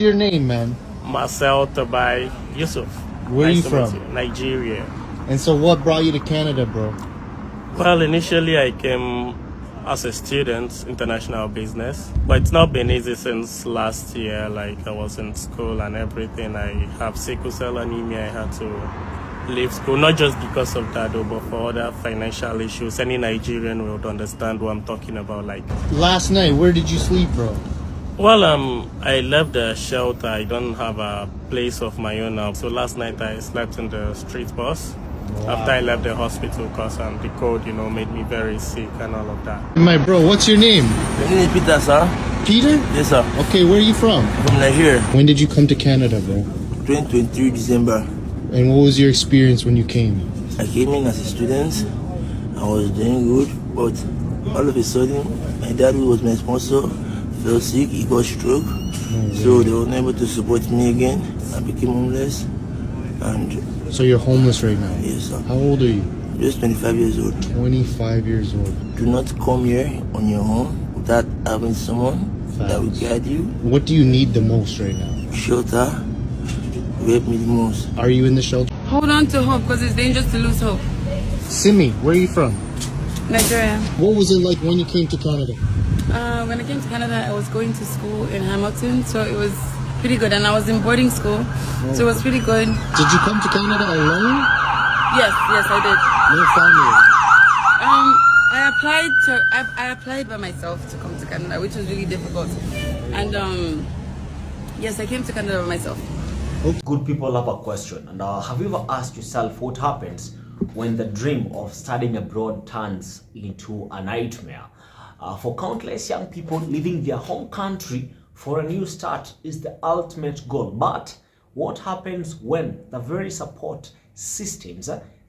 Your name, man? Marcel Tabai Yusuf. Where are you to from? meet you. Nigeria. And so what brought you to Canada, bro? Well, initially I came as a student, international business, but it's not been easy since last year. Like I was in school and everything. I have sickle cell anemia. I had to leave school, not just because of that though, but for other financial issues. Any Nigerian would understand what I'm talking about. Like Last night, where did you sleep, bro? well, I left the shelter. I don't have a place of my own now. So last night I slept in the street bus. Wow. After I left the hospital because the cold, made me very sick and all of that. My bro, what's your name? My name is Peter, sir. Peter? Yes, sir. Okay, where are you from? From Nigeria. When did you come to Canada, bro? 2023 December. And what was your experience when you came? I came in as a student. I was doing good, but all of a sudden, my dad, who was my sponsor, fell sick. He got stroke. So they were unable to support me again. I became homeless. And So you're homeless right now? yes, sir. How old are you? Just 25 years old. 25 years old. Do not come here on your own without having someone that will guide you. What do you need the most right now? Shelter will help me the most. Are you in the shelter? Hold on to hope because it's dangerous to lose hope. Simi, where are you from? Nigeria. What was it like when you came to Canada? When I came to Canada, I was going to school in Hamilton, so it was pretty good. And I was in boarding school, so it was pretty good. Did you come to Canada alone? Yes, I did. No family? I applied by myself to come to Canada, which was really difficult. And yes, I came to Canada by myself. Good people have a question, and have you ever asked yourself what happens when the dream of studying abroad turns into a nightmare? For countless young people, leaving their home country for a new start is the ultimate goal. But what happens when the very support systems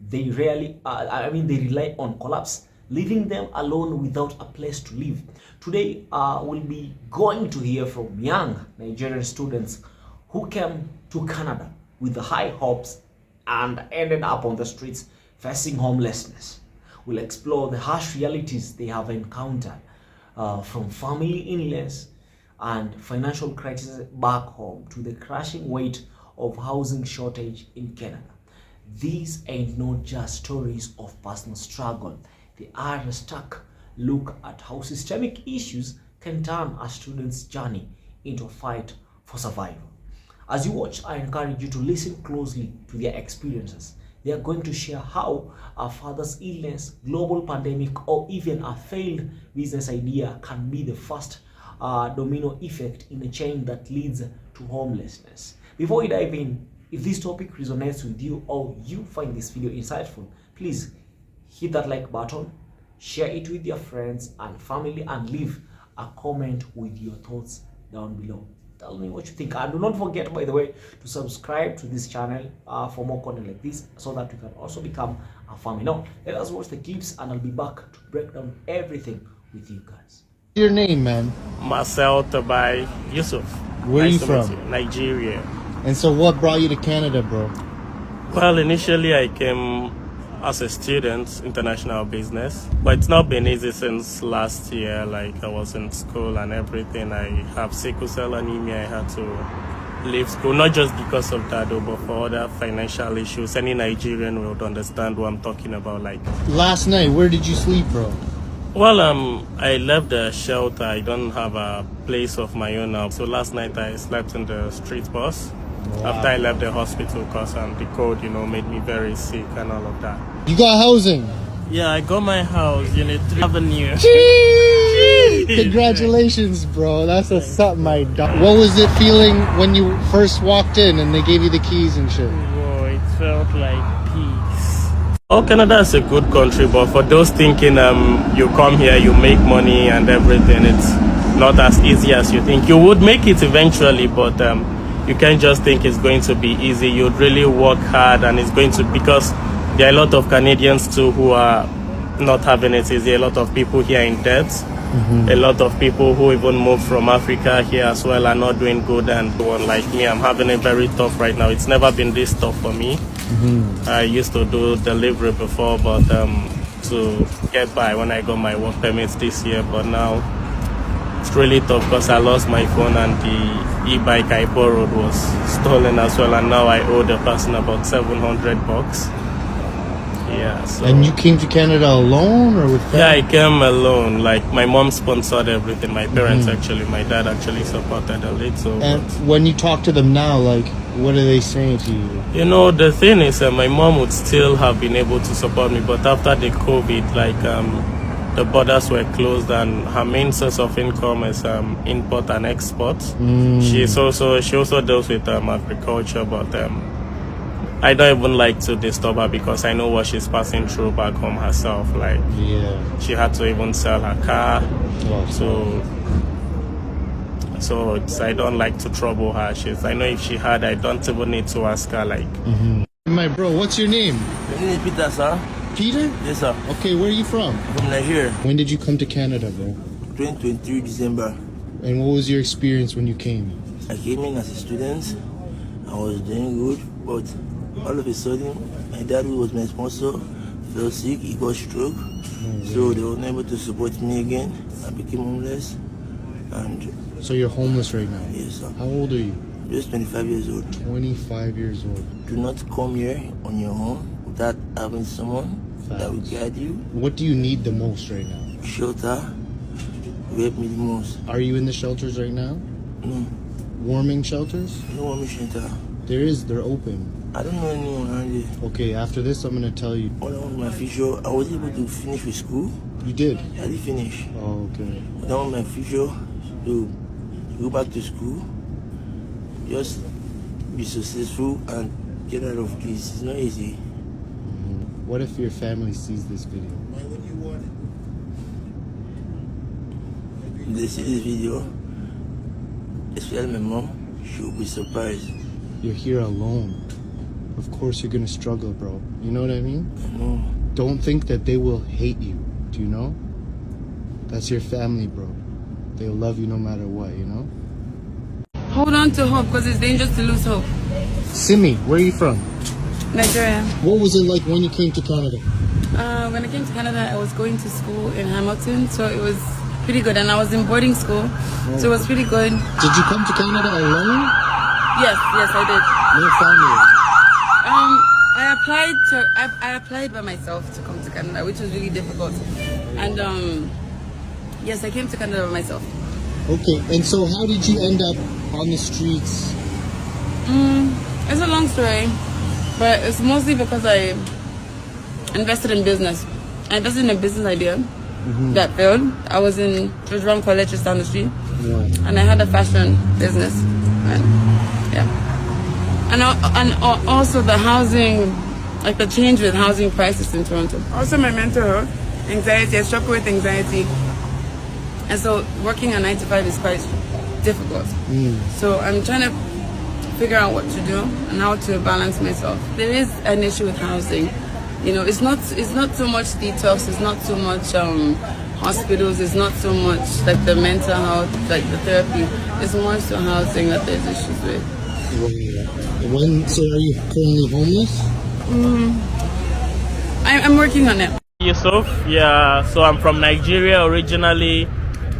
they rely on collapse, leaving them alone without a place to live? Today, we'll be going to hear from young Nigerian students who came to Canada with the high hopes and ended up on the streets facing homelessness. We'll explore the harsh realities they have encountered, from family illness and financial crisis back home to the crushing weight of housing shortage in Canada. These ain't not just stories of personal struggle. They are a stark look at how systemic issues can turn a student's journey into a fight for survival. As you watch, I encourage you to listen closely to their experiences. They are going to share how a father's illness, global pandemic, or even a failed business idea can be the first domino effect in a chain that leads to homelessness. Before we dive in, if this topic resonates with you or you find this video insightful, please hit that like button, share it with your friends and family, and leave a comment with your thoughts down below. Tell me what you think, and do not forget, by the way, to subscribe to this channel for more content like this, so that you can also become a family. Now let us watch the clips, and I'll be back to break down everything with you guys. Your name, man? Marcel Tabai Yusuf. Where are you to from? meet you. Nigeria. And so what brought you to Canada, bro? Well, initially I came as a student, international business, but it's not been easy since last year. Like I was in school and everything. I have sickle cell anemia. I had to leave school, not just because of that though, but for other financial issues. Any Nigerian would understand what I'm talking about. Like Last night, where did you sleep, bro? well, I left the shelter. I don't have a place of my own now. So last night I slept in the street bus. Wow. After I left the hospital because the cold, made me very sick and all of that. You got housing? Yeah, I got my house, Unit 3 Avenue. Congratulations, bro. That's something I done. What was it feeling when you first walked in and they gave you the keys and shit? Whoa, it felt like peace. Oh, Canada is a good country, but for those thinking you come here, you make money and everything, it's not as easy as you think. You would make it eventually, but you can't just think it's going to be easy. You'd really work hard, and it's going to, because there are a lot of Canadians too who are not having it easy. A lot of people here in debt. A lot of people who even moved from Africa here as well are not doing good, and one like me, I'm having it very tough right now. It's never been this tough for me. I used to do delivery before, but to get by when I got my work permits this year, but now it's really tough because I lost my phone and the e-bike I borrowed was stolen as well, and now I owe the person about $700. Yeah. So. And you came to Canada alone or with family? Yeah, I came alone. Like my mom sponsored everything. My parents actually, my dad actually supported a little. And when you talk to them now, like, what are they saying to you? You know, the thing is, my mom would still have been able to support me, but after the COVID, like the borders were closed, and her main source of income is import and export. She also deals with agriculture, but I don't even like to disturb her because I know what she's passing through back home herself. Like, she had to even sell her car. So I don't like to trouble her. I know if she had, I don't even need to ask her. Like, My bro, what's your name? My name is Peter, sir. Peter? Yes, sir. Okay, where are you from? From Nigeria. When did you come to Canada, bro? 2023 December. And what was your experience when you came? I came in as a student. I was doing good, but all of a sudden, my dad, who was my sponsor, fell sick. He got stroke. So they were unable to support me again. I became homeless. And So you're homeless right now? yes, sir. How old are you? Just 25 years old. 25 years old. Do not come here on your own without having someone that will guide you. What do you need the most right now? Shelter will help me the most. Are you in the shelters right now? No, Warming shelters? no one shelter. They're open. I don't know anyone around here. Okay, after this I'm gonna tell you. All I want my future, I was able to finish with school. You did? I did finish. Oh, okay. But I want my future to go back to school, just be successful and get out of this. It's not easy. What if your family sees this video? If they see this video, especially my mom, she will be surprised. You're here alone. Of course you're gonna struggle, bro. You know what I mean? I know. Don't think that they will hate you. Do you know? That's your family, bro. They'll love you no matter what, you know? Hold on to hope because it's dangerous to lose hope. Simi, where are you from? Nigeria. What was it like when you came to Canada? When I came to Canada, I was going to school in Hamilton, so it was pretty good. And I was in boarding school, so it was pretty good. Did you come to Canada alone? Yes, I did. No family. I applied by myself to come to Canada, which was really difficult. And yes, I came to Canada by myself. Okay, and so how did you end up on the streets? It's a long story, but it's mostly because I invested in business. I invested in a business idea that failed. I was in Nigerian college just down the street, and I had a fashion business. And, and also the housing, like the change with housing prices in Toronto. Also my mental health, anxiety. I struggle with anxiety, and so working a 9 to 5 is quite difficult. So I'm trying to figure out what to do and how to balance myself. There is an issue with housing. You know, it's not so much detox. It's not so much hospitals. It's not so much like the mental health, like the therapy. It's more so housing that there's issues with. So are you currently homeless? I'm working on it. Yusuf, yeah, so I'm from Nigeria originally,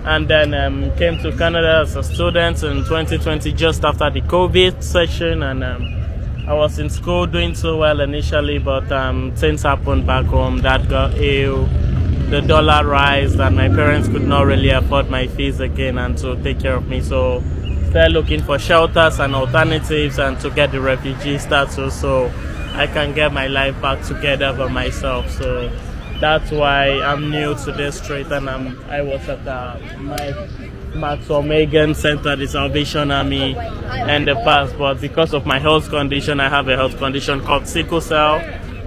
and then came to Canada as a student in 2020 just after the COVID session, and I was in school doing so well initially, but things happened back home. Dad got ill, the dollar rise, and my parents could not really afford my fees again and to take care of me, so started looking for shelters and alternatives and to get the refugee status so I can get my life back together by myself. So that's why I'm new to this street, and I was at my Maxwell Megan Center, the Salvation Army, in the past, but because of my health condition, I have a health condition called sickle cell.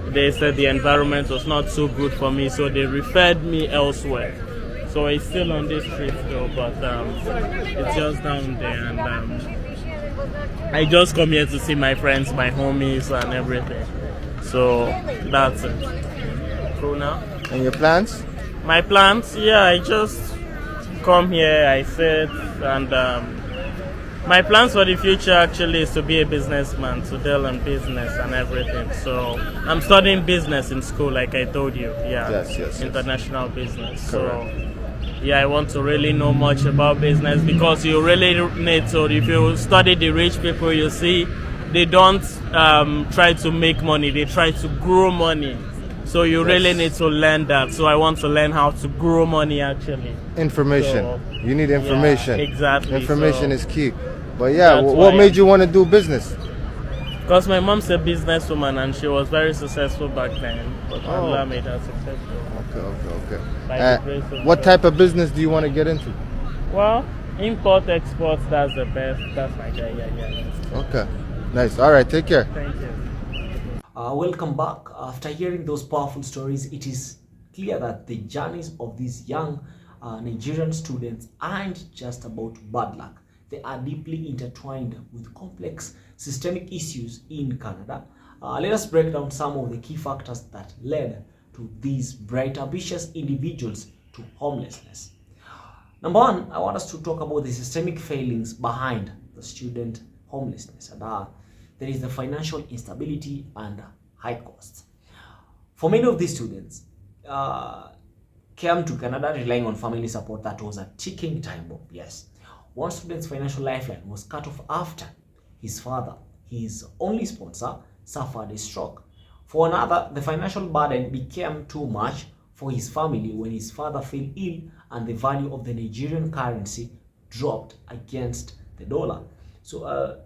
They said the environment was not so good for me, so they referred me elsewhere. So it's still on this street though, but it's just down there, and I just come here to see my friends, my homies, and everything. So that's it. Cool now. And your plans? My plans, yeah, I just come here, I sit, and my plans for the future actually is to be a businessman, to deal in business and everything. So I'm studying business in school, like I told you, Yes. international business. Correct. So yeah, I want to really know much about business, because you really need to, if you study the rich people, you see, they don't try to make money, they try to grow money. So you really need to learn that. So I want to learn how to grow money actually. Information. So, You need information. yeah, exactly. Information So is key. But yeah, that's what why made you want to do business? Because my mom's a businesswoman and she was very successful back then. But Allah made her successful. Okay. By the grace of What God. type of business do you want to get into? Well, import, exports, that's the best. That's my guy, yeah. Okay. Nice. All right. Take care. Thank you. Welcome back. After hearing those powerful stories, it is clear that the journeys of these young Nigerian students aren't just about bad luck. They are deeply intertwined with complex systemic issues in Canada. Let us break down some of the key factors that led to these bright, ambitious individuals to homelessness. Number one, I want us to talk about the systemic failings behind the student homelessness. And there is the financial instability and high costs. For many of these students, came to Canada relying on family support that was a ticking time bomb. Yes, one student's financial lifeline was cut off after his father, his only sponsor, suffered a stroke. For another, the financial burden became too much for his family when his father fell ill and the value of the Nigerian currency dropped against the dollar. So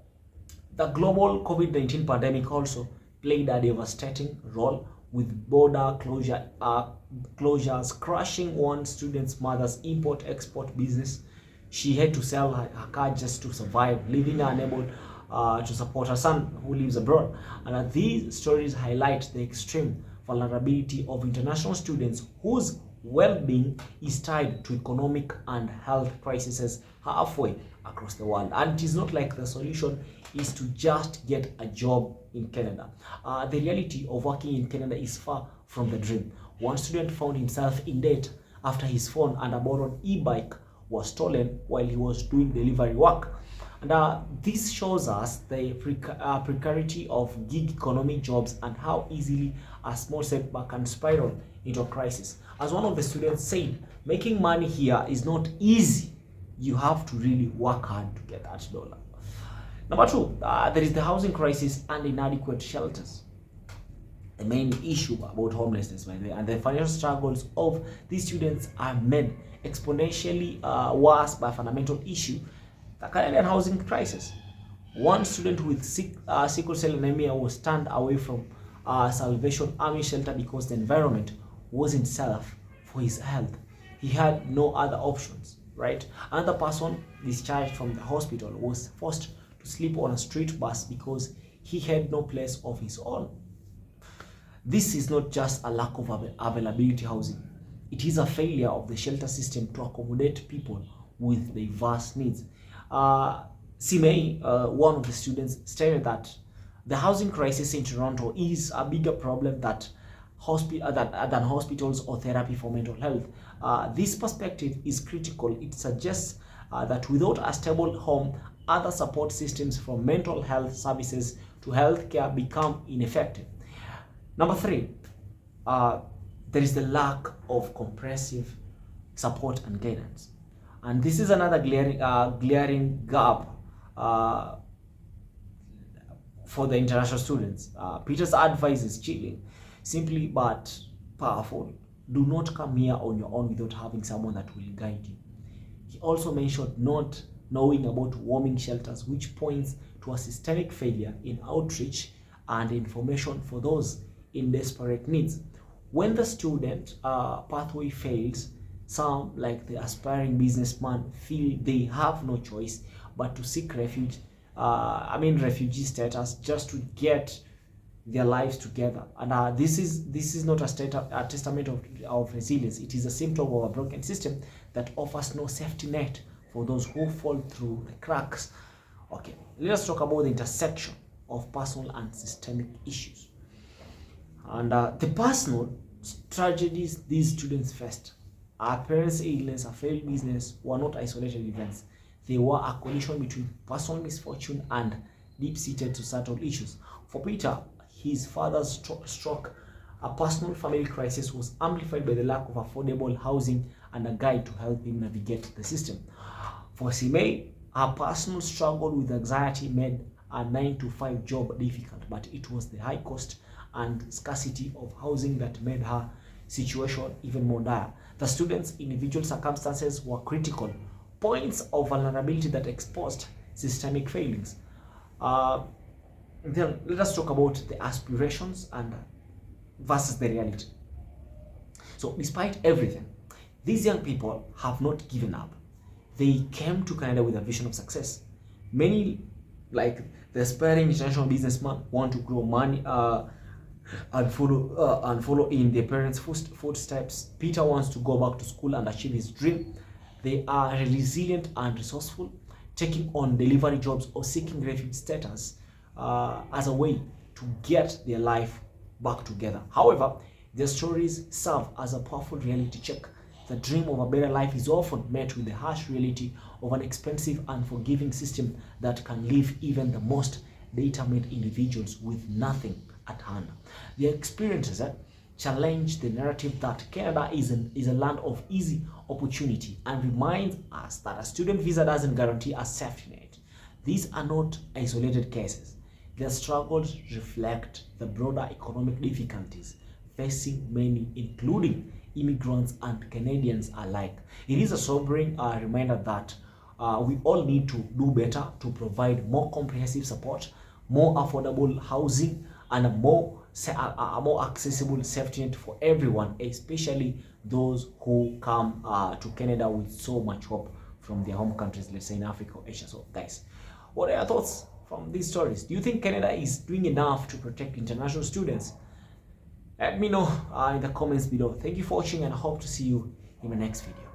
the global COVID-19 pandemic also played a devastating role, with border closures crushing one student's mother's import-export business. She had to sell her car just to survive, leaving her unable to support her son who lives abroad. And these stories highlight the extreme vulnerability of international students whose well-being is tied to economic and health crises halfway across the world. And it is not like the solution is to just get a job in Canada. The reality of working in Canada is far from the dream. One student found himself in debt after his phone and a borrowed e-bike was stolen while he was doing delivery work. And this shows us the precarity of gig economy jobs and how easily a small setback can spiral into a crisis. As one of the students said, making money here is not easy. You have to really work hard to get that dollar. Number two, there is the housing crisis and inadequate shelters. The main issue about homelessness, by the way, and the financial struggles of these students are made exponentially worse by a fundamental issue, the Canadian housing crisis. One student with sickle cell anemia was turned away from Salvation Army shelter because the environment wasn't safe for his health. He had no other options, right? Another person discharged from the hospital was forced to sleep on a street bus because he had no place of his own. This is not just a lack of availability housing. It is a failure of the shelter system to accommodate people with diverse needs. Simei, one of the students, stated that the housing crisis in Toronto is a bigger problem than hospitals or therapy for mental health. This perspective is critical. It suggests that without a stable home, other support systems from mental health services to healthcare become ineffective. Number three, there is the lack of comprehensive support and guidance. And this is another glaring gap for the international students. Peter's advice is chilling, simply but powerful. Do not come here on your own without having someone that will guide you. He also mentioned not knowing about warming shelters, which points to a systemic failure in outreach and information for those in desperate needs. When the student pathway fails, some, like the aspiring businessman, feel they have no choice but to seek refugee status just to get their lives together. And this is not a testament of resilience. It is a symptom of a broken system that offers no safety net for those who fall through the cracks. Okay, let us talk about the intersection of personal and systemic issues. And the personal tragedies these students faced. Our parents' illness, a failed business, were not isolated events. They were a collision between personal misfortune and deep-seated societal issues. For Peter, his father's stroke A personal family crisis was amplified by the lack of affordable housing and a guide to help him navigate the system. For Simei, her personal struggle with anxiety made a 9-to-5 job difficult, but it was the high cost and scarcity of housing that made her situation even more dire. The students' individual circumstances were critical points of vulnerability that exposed systemic failings. Then let us talk about the aspirations and versus the reality. So despite everything, these young people have not given up. They came to Canada with a vision of success. Many, like the aspiring international businessman, want to grow money and follow in their parents' footsteps. Peter wants to go back to school and achieve his dream. They are resilient and resourceful, taking on delivery jobs or seeking refugee status as a way to get their life back together. However, their stories serve as a powerful reality check. The dream of a better life is often met with the harsh reality of an expensive and unforgiving system that can leave even the most determined individuals with nothing at hand. Their experiences challenge the narrative that Canada is a land of easy opportunity and reminds us that a student visa doesn't guarantee a safety net. These are not isolated cases. Their struggles reflect the broader economic difficulties facing many, including immigrants and Canadians alike. It is a sobering reminder that we all need to do better to provide more comprehensive support, more affordable housing, and a more accessible safety net for everyone, especially those who come to Canada with so much hope from their home countries, let's say in Africa or Asia. So guys, what are your thoughts from these stories? Do you think Canada is doing enough to protect international students? Let me know in the comments below. Thank you for watching and I hope to see you in my next video.